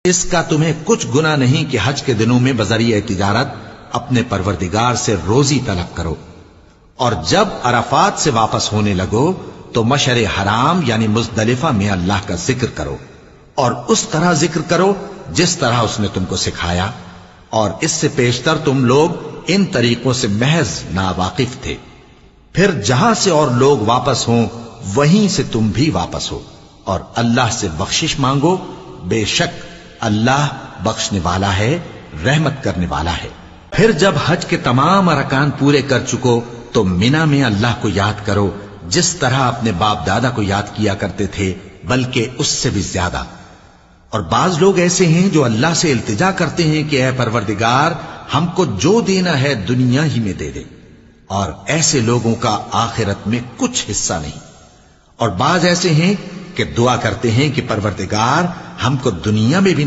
اس کا تمہیں کچھ گناہ نہیں کہ حج کے دنوں میں بذریعہ تجارت اپنے پروردگار سے روزی طلب کرو، اور جب عرفات سے واپس ہونے لگو تو مشعر حرام یعنی مزدلفہ میں اللہ کا ذکر کرو، اور اس طرح ذکر کرو جس طرح اس نے تم کو سکھایا، اور اس سے پیشتر تم لوگ ان طریقوں سے محض ناواقف تھے۔ پھر جہاں سے اور لوگ واپس ہوں وہیں سے تم بھی واپس ہو، اور اللہ سے بخشش مانگو، بے شک اللہ بخشنے والا ہے، رحمت کرنے والا ہے۔ پھر جب حج کے تمام ارکان پورے کر چکو تو مینا میں اللہ کو یاد کرو جس طرح اپنے باپ دادا کو یاد کیا کرتے تھے، بلکہ اس سے بھی زیادہ۔ اور بعض لوگ ایسے ہیں جو اللہ سے التجا کرتے ہیں کہ اے پروردگار ہم کو جو دینا ہے دنیا ہی میں دے دے، اور ایسے لوگوں کا آخرت میں کچھ حصہ نہیں۔ اور بعض ایسے ہیں کہ دعا کرتے ہیں کہ پروردگار ہم کو دنیا میں بھی